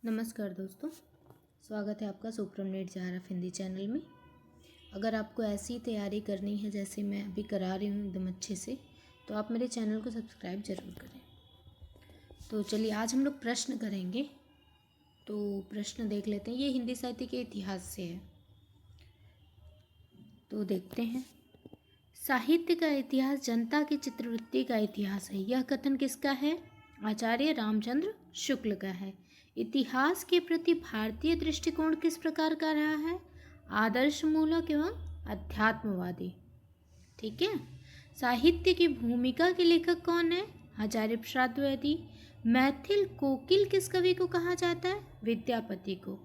नमस्कार दोस्तों, स्वागत है आपका सुप्रनेट JRF हिंदी चैनल में। अगर आपको ऐसी तैयारी करनी है जैसे मैं अभी करा रही हूँ एकदम अच्छे से, तो आप मेरे चैनल को सब्सक्राइब ज़रूर करें। तो चलिए आज हम लोग प्रश्न करेंगे। तो प्रश्न देख लेते हैं, ये हिंदी साहित्य के इतिहास से है। तो देखते हैं। साहित्य का इतिहास जनता की चित्रवृत्ति का इतिहास है। यह कथन किसका है? आचार्य रामचंद्र शुक्ल का है। इतिहास के प्रति भारतीय दृष्टिकोण किस प्रकार का रहा है? आदर्शमूलक एवं अध्यात्मवादी। ठीक है। साहित्य की भूमिका के लेखक कौन है? आचार्य प्रसाद द्विवेदी। मैथिल कोकिल किस कवि को कहा जाता है? विद्यापति को।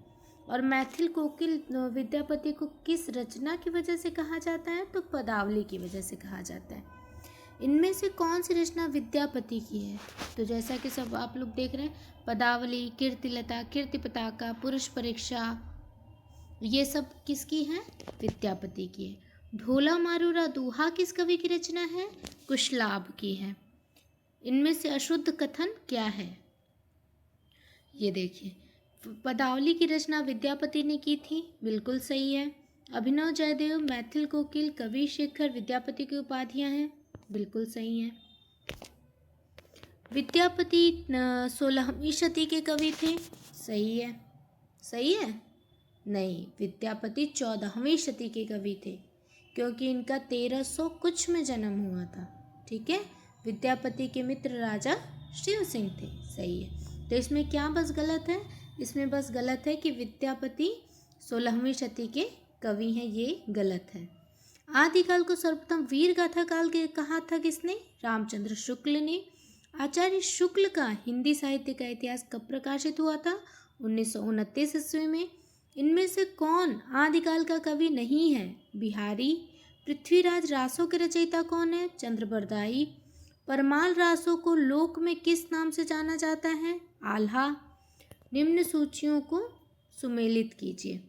और मैथिल कोकिल विद्यापति को किस रचना की वजह से कहा जाता है? तो पदावली की वजह से कहा जाता है। इनमें से कौन सी रचना विद्यापति की है? तो जैसा कि सब आप लोग देख रहे हैं, पदावली, कीर्तिलता, कीर्ति पताका, पुरुष परीक्षा, ये सब किसकी है? विद्यापति की है। ढोला मारूरा दूहा किस कवि की रचना है? कुशलाभ की है। इनमें से अशुद्ध कथन क्या है? ये देखिए, पदावली की रचना विद्यापति ने की थी, बिल्कुल सही है। अभिनव जयदेव, मैथिल कोकिल, कवि शेखर विद्यापति की उपाधियां हैं, बिल्कुल सही हैं। विद्यापति 16वीं शती के कवि थे, सही है। सही है? नहीं, विद्यापति 14वीं शती के कवि थे, क्योंकि इनका 1300 कुछ में जन्म हुआ था। ठीक है। विद्यापति के मित्र राजा शिव सिंह थे, सही है। तो इसमें क्या बस गलत है? इसमें बस गलत है कि विद्यापति 16वीं शती के कवि हैं, ये गलत है। आदिकाल को सर्वप्रथम वीर गाथा काल के कहा था किसने? रामचंद्र शुक्ल ने। आचार्य शुक्ल का हिंदी साहित्य का इतिहास कब प्रकाशित हुआ था? 1929 ईस्वी में। इनमें से कौन आदिकाल का कवि नहीं है? बिहारी। पृथ्वीराज रासों के रचयिता कौन है? चंद्रबरदाई। परमाल रासों को लोक में किस नाम से जाना जाता है? आल्हा। निम्न सूचियों को सुमेलित कीजिए।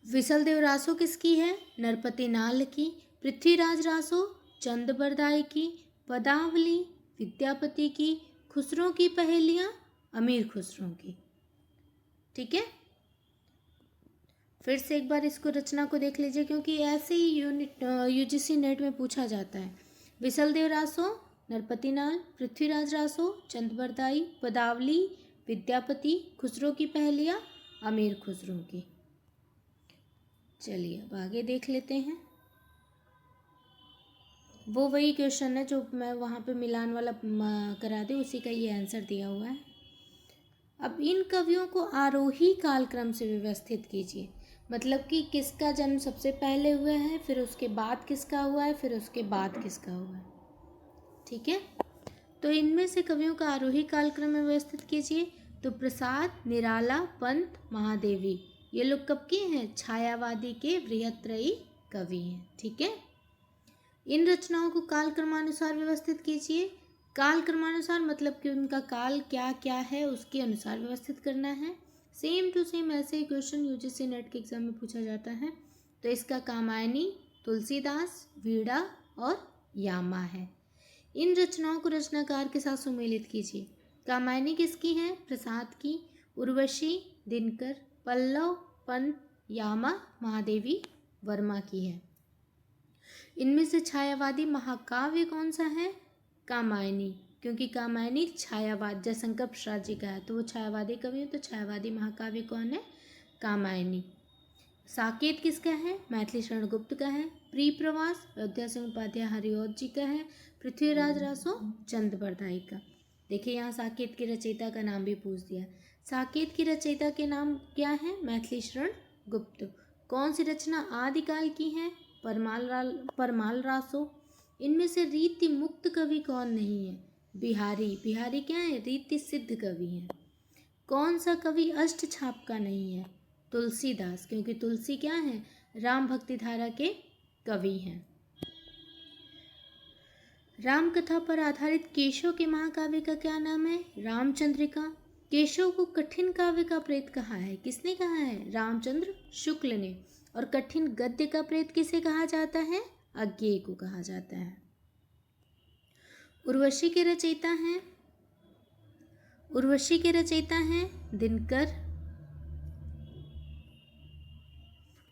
विसलदेव रासो किसकी है? नरपति नाल की। पृथ्वीराज रासो चंद्रबरदाई की। पदावली विद्यापति की। खुसरो की पहेलियाँ अमीर खुसरो की। ठीक है। फिर से एक बार इसको रचना को देख लीजिए, क्योंकि ऐसे ही UGC नेट में पूछा जाता है। विसलदेव रासो, नरपति नाल, पृथ्वीराज रासो, चंद्रबरदाई, पदावली विद्यापति, खुसरो की पहेलियाँ अमीर खुसरो की। चलिए अब आगे देख लेते हैं। वो वही क्वेश्चन है जो मैं वहाँ पे मिलान वाला करा दी, उसी का ये आंसर दिया हुआ है। अब इन कवियों को आरोही कालक्रम से व्यवस्थित कीजिए। मतलब कि किसका जन्म सबसे पहले हुआ है, फिर उसके बाद किसका हुआ है, फिर उसके बाद किसका हुआ है। ठीक है। तो इनमें से कवियों का आरोही कालक्रम में व्यवस्थित कीजिए। तो प्रसाद, निराला, पंत, महादेवी, ये लोग कब के हैं? छायावादी के बृहत्त्रयी कवि हैं। ठीक है। इन रचनाओं को काल क्रमानुसार व्यवस्थित कीजिए। काल क्रमानुसार मतलब कि उनका काल क्या क्या है उसके अनुसार व्यवस्थित करना है। सेम टू सेम ऐसे ही क्वेश्चन UGC नेट के एग्जाम में पूछा जाता है। तो इसका कामायनी, तुलसीदास, वीणा और यामा है। इन रचनाओं को रचनाकार के साथ सुमेलित कीजिए। कामायनी किसकी है? प्रसाद की। उर्वशी, दिनकर, पल्लव, पंत, यामा, महादेवी वर्मा की है। इनमें से छायावादी महाकाव्य कौन सा है? कामायनी, क्योंकि कामायनी छायावाद जयशंकर प्रसाद जी का है, तो वो छायावादी कवि है। तो छायावादी महाकाव्य कौन है? कामायनी। साकेत किसका है? मैथिली शरण गुप्त का है। प्रिय प्रवास अयोध्या सिंह उपाध्याय हरिऔध जी का है। पृथ्वीराज रासो चंद्रबरदाई का। देखिए यहाँ साकेत के रचयिता का नाम भी पूछ दिया। साकेत की रचयिता के नाम क्या है? मैथिली शरण गुप्त। कौन सी रचना आदिकाल की है? परमाल रासो। इनमें से रीति मुक्त कवि कौन नहीं है? बिहारी। बिहारी क्या है? रीति सिद्ध कवि हैं। कौन सा कवि अष्ट छाप का नहीं है? तुलसीदास, क्योंकि तुलसी क्या है? राम भक्ति धारा के कवि हैं। राम कथा पर आधारित केशव के महाकाव्य का क्या नाम है? रामचंद्रिका। केशव को कठिन काव्य का प्रेत कहा है। किसने कहा है? रामचंद्र शुक्ल ने। और कठिन गद्य का प्रेत किसे कहा जाता है? अज्ञेय को कहा जाता है। उर्वशी के रचयिता हैं उर्वशी के रचयिता हैं दिनकर।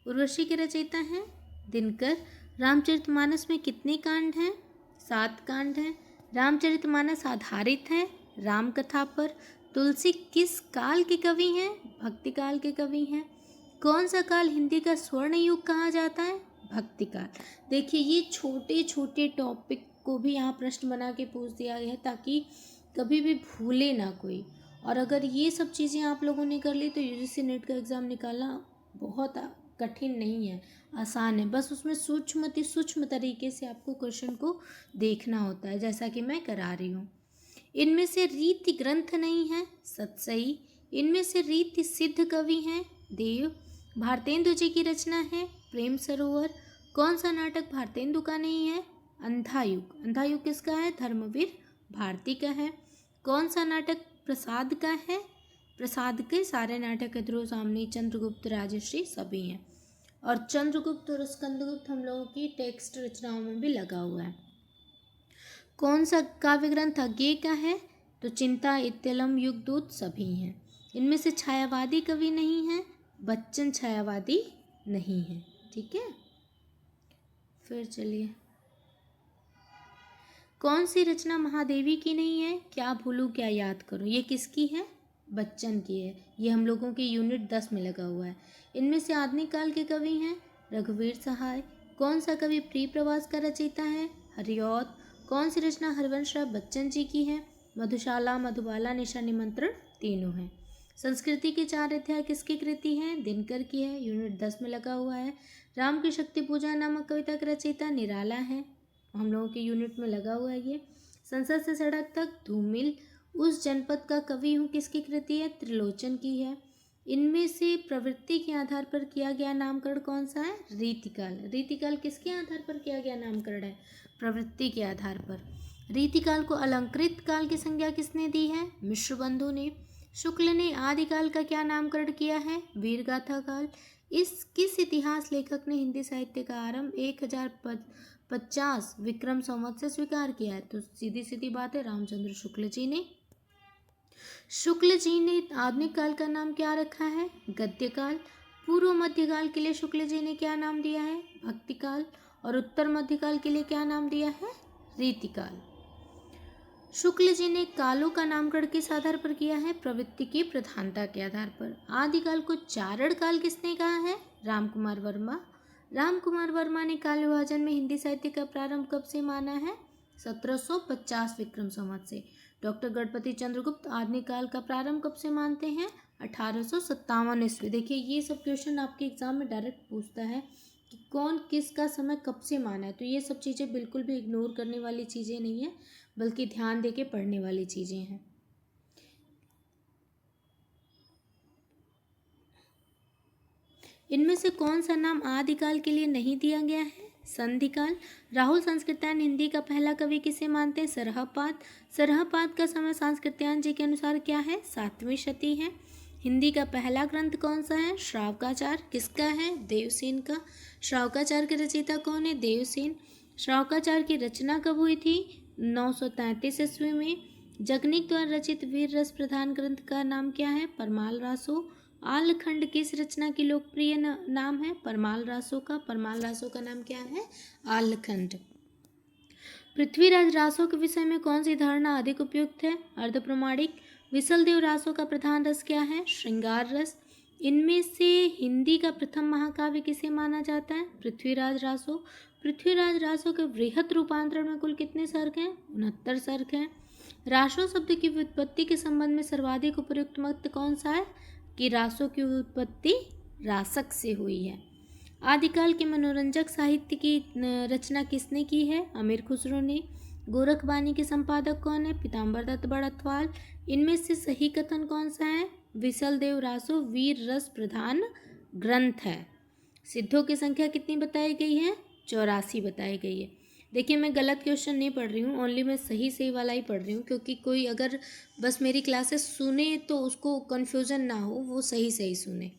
उर्वशी के रचयिता हैं दिनकर। रामचरितमानस में कितने कांड हैं? 7 कांड हैं। रामचरितमानस आधारित है राम कथा पर। तुलसी किस काल के कवि हैं? भक्ति काल के कवि हैं। कौन सा काल हिंदी का स्वर्ण युग कहा जाता है? भक्ति काल। देखिए ये छोटे छोटे टॉपिक को भी यहाँ प्रश्न बना के पूछ दिया गया है ताकि कभी भी भूले ना कोई। और अगर ये सब चीज़ें आप लोगों ने कर ली तो यूजीसी नेट का एग्ज़ाम निकालना बहुत कठिन नहीं है, आसान है। बस उसमें सूक्ष्म तरीके से आपको क्वेश्चन को देखना होता है, जैसा कि मैं करा रही हूँ। इनमें से रीति ग्रंथ नहीं है, सतसई। इनमें से रीति सिद्ध कवि हैं, देव। भारतेंदु जी की रचना है प्रेम सरोवर। कौन सा नाटक भारतेंदु का नहीं है? अंधायुग। अंधायुग किसका है? धर्मवीर भारती का है। कौन सा नाटक प्रसाद का है? प्रसाद के सारे नाटक ध्रुव सामने, चंद्रगुप्त, राजश्री सभी हैं। और चंद्रगुप्त और स्कंदगुप्त हम लोगों की टेक्स्ट रचनाओं में भी लगा हुआ है। कौन सा काव्य ग्रंथ अज्ञेय का है? तो चिंता, इत्यलम, युगदूत सभी हैं। इनमें से छायावादी कवि नहीं है, बच्चन छायावादी नहीं है। ठीक है, फिर चलिए, कौन सी रचना महादेवी की नहीं है? क्या भूलूं क्या याद करूं, ये किसकी है? बच्चन की है। ये हम लोगों के यूनिट 10 में लगा हुआ है। इनमें से आधुनिक काल के कवि हैं रघुवीर सहाय। कौन सा कवि प्रिय प्रवास का रचयिता है? हरिऔध। कौन सी रचना हरवंश राय बच्चन जी की है? मधुशाला, मधुबाला, निशा निमंत्रण तीनों हैं। संस्कृति के 4 अध्याय किसकी कृति हैं? दिनकर की है, यूनिट 10 में लगा हुआ है। राम की शक्ति पूजा नामक कविता का रचयिता निराला है, हम लोगों के यूनिट में लगा हुआ है ये। संसद से सड़क तक, धूमिल। उस जनपद का कवि हूँ किसकी कृति है? त्रिलोचन की है। इनमें से प्रवृत्ति के आधार पर किया गया नामकरण कौन सा है? रीतिकाल। रीतिकाल किसके आधार पर किया गया नामकरण है? प्रवृत्ति के आधार पर। रीतिकाल को अलंकृत काल की संज्ञा किसने दी है? मिश्रबंधु ने। शुक्ल ने आदिकाल का क्या नामकरण किया है? वीरगाथा काल। किस इतिहास लेखक ने हिंदी साहित्य का आरंभ 1050 विक्रम संवत से स्वीकार किया है? तो सीधी सीधी बात है, रामचंद्र शुक्ल जी ने। शुक्ल जी ने आधुनिक काल का नाम क्या रखा है? गद्यकाल। पूर्व मध्यकाल के लिए शुक्ल जी ने क्या नाम दिया है? भक्तिकाल। और उत्तर मध्यकाल के लिए क्या नाम दिया है? रीतिकाल। शुक्ल जी ने कालों का नामकरण किस आधार पर किया है? प्रवृत्ति की प्रधानता के आधार पर। आदिकाल को चारण काल किसने कहा है? रामकुमार वर्मा। रामकुमार वर्मा ने काल विभाजन में हिंदी साहित्य का प्रारंभ कब से माना है? 1750 विक्रम संवत से। डॉक्टर गणपति चंद्रगुप्त आधुनिक काल का प्रारंभ कब से मानते हैं? 1857 ईस्वी। देखिए ये सब क्वेश्चन आपके एग्जाम में डायरेक्ट पूछता है कि कौन किसका समय कब से माना है। तो ये सब चीज़ें बिल्कुल भी इग्नोर करने वाली चीज़ें नहीं है, बल्कि ध्यान देके पढ़ने वाली चीज़ें हैं। इनमें से कौन सा नाम आदिकाल के लिए नहीं दिया गया है? संधिकाल। राहुल संस्कृत्यायन हिंदी का पहला कवि किसे मानते हैं? सरहपाद। सरहपाद का समय संस्कृत्यायन जी के अनुसार क्या है? 7वीं शती है। हिंदी का पहला ग्रंथ कौन सा है? श्रावकाचार। किसका है? देवसेन का। श्रावकाचार के रचयिता कौन है? देवसेन। श्रावकाचार की रचना कब हुई थी? 933 ईस्वी में। जगनिक द्वारा रचित वीर रस प्रधान ग्रंथ का नाम क्या है? परमाल रासो। आलखंड किस रचना की लोकप्रिय नाम है? परमाल रासो का। परमाल रासो का नाम क्या है? आलखंड। पृथ्वीराज रासो के विषय में कौन सी धारणा अधिक उपयुक्त है? अर्धप्रमाणिक। विसलदेव रासो का प्रधान रस क्या है? श्रृंगार रस। इनमें से हिंदी का प्रथम महाकाव्य किसे माना जाता है? पृथ्वीराज रासो। पृथ्वीराज रासो के वृहत रूपांतरण में कुल कितने सर्ग हैं? 69 सर्ग हैं। रासो शब्द की व्युत्पत्ति के संबंध में सर्वाधिक उपयुक्त मत कौन सा है? कि रासो की उत्पत्ति रासक से हुई है। आदिकाल के मनोरंजक साहित्य की रचना किसने की है? अमीर खुसरो ने। गोरखबानी के संपादक कौन है? पीताम्बर दत्त बड़थवाल। इनमें से सही कथन कौन सा है? विसलदेव रासो वीर रस प्रधान ग्रंथ है। सिद्धों की संख्या कितनी बताई गई है? 84 बताई गई है। देखिए मैं गलत क्वेश्चन नहीं पढ़ रही हूँ, ओनली मैं सही वाला ही पढ़ रही हूँ, क्योंकि कोई अगर बस मेरी क्लासेस सुने तो उसको कन्फ्यूज़न ना हो, वो सही सुने।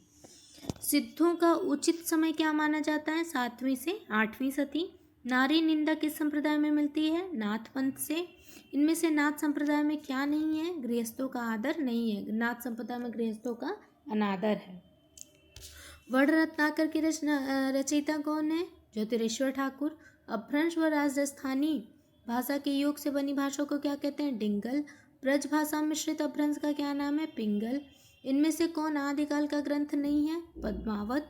सिद्धों का उचित समय क्या माना जाता है? 7वीं से 8वीं सदी। नारी निंदा किस संप्रदाय में मिलती है? नाथ पंथ से। इनमें से नाथ संप्रदाय में क्या नहीं है? गृहस्थों का आदर नहीं है। नाथ संप्रदाय में गृहस्थों का अनादर है। वर्ण रत्नाकर की रचयिता कौन है? ज्योतिरेश्वर ठाकुर। अपभ्रंश व राजस्थानी भाषा के योग से बनी भाषा को क्या कहते हैं? डिंगल। ब्रज भाषा मिश्रित अपभ्रंश का क्या नाम है? पिंगल। इनमें से कौन आदिकाल का ग्रंथ नहीं है? पद्मावत।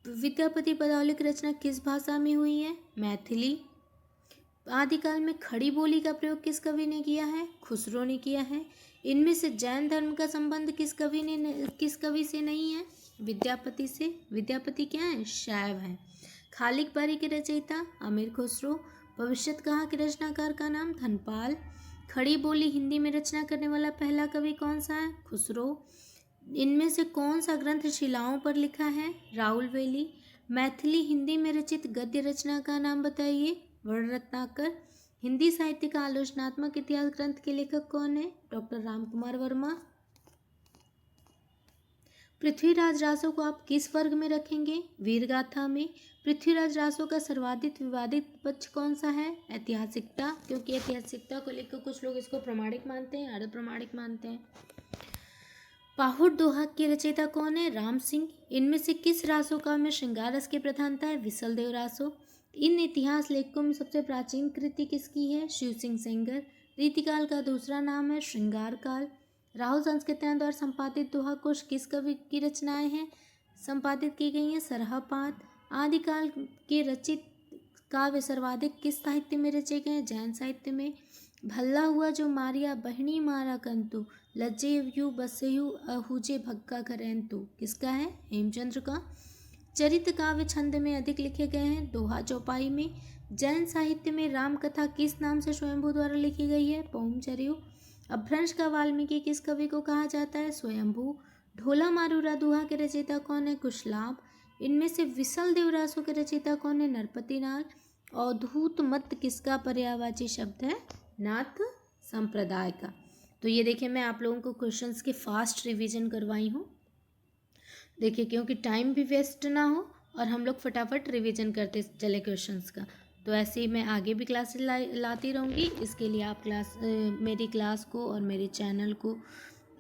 विद्यापति पदावली की रचना किस भाषा में हुई है? मैथिली। आदिकाल में खड़ी बोली का प्रयोग किस कवि ने किया है? खुसरो ने किया है। इनमें से जैन धर्म का संबंध किस कवि से नहीं है? विद्यापति से। विद्यापति क्या है? शैव है। खालिक बारी के रचयिता अमीर खुसरो। भविष्यत कहा के रचनाकार का नाम? धनपाल। खड़ी बोली हिंदी में रचना करने वाला पहला कवि कौन सा है? खुसरो। इनमें से कौन सा ग्रंथ शिलाओं पर लिखा है? राहुल वेली। मैथिली हिंदी में रचित गद्य रचना का नाम बताइए? वर्ण रत्नाकर। हिंदी साहित्य का आलोचनात्मक इतिहास ग्रंथ के लेखक कौन है? डॉक्टर रामकुमार वर्मा। पृथ्वीराज रासो को आप किस वर्ग में रखेंगे? वीरगाथा में। पृथ्वीराज रासो का सर्वाधिक विवादित पक्ष कौन सा है? ऐतिहासिकता, क्योंकि ऐतिहासिकता को लेकर कुछ लोग इसको प्रमाणिक मानते हैं, अर्ध प्रमाणिक मानते हैं। पाहुड़ दोहा के रचयिता कौन है? राम सिंह। इनमें से किस रासो का में श्रृंगार रस की प्रधानता है? विसल देव रासो। इन इतिहास लेखकों में सबसे प्राचीन कृति किसकी है? शिव सिंह सेंगर। रीतिकाल का दूसरा नाम है श्रृंगार काल। राहुल संस्कृतियां द्वारा संपादित दोहा कोश किस कवि की रचनाएं हैं? संपादित की गई हैं? सरहपात। आदिकाल के रचित काव्य सर्वाधिक किस साहित्य में रचे गए? जैन साहित्य में। भल्ला हुआ जो मारिया बहनी मारा कंतु, लज्जेयु बसेयु अहुजे भक्का करेंतु, किसका है? हेमचंद्र का। चरित काव्य छंद में अधिक लिखे गए हैं? दोहा चौपाई में। जैन साहित्य में राम कथा किस नाम से स्वयंभू द्वारा लिखी गई है? पौमचर्यु। अपभ्रंश का वाल्मीकि किस कवि को कहा जाता है? स्वयंभू। ढोला मारूरा दोहा के रचयिता कौन है? कुशलाभ। इनमें से विसल देव रासो के रचयिता कौन है? नरपतिनाल। अवधूत मत किसका पर्यायवाची शब्द है? नाथ संप्रदाय का। तो ये देखिए, मैं आप लोगों को क्वेश्चंस के फास्ट रिवीजन करवाई हूँ। देखिए, क्योंकि टाइम भी वेस्ट ना हो और हम लोग फटाफट रिवीजन करते चले क्वेश्चंस का। तो ऐसे ही मैं आगे भी क्लासेस लाती रहूँगी। इसके लिए आप मेरी क्लास को और मेरे चैनल को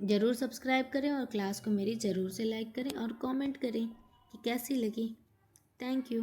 ज़रूर सब्सक्राइब करें और क्लास को मेरी ज़रूर से लाइक करें और कमेंट करें कि कैसी लगी। Thank you.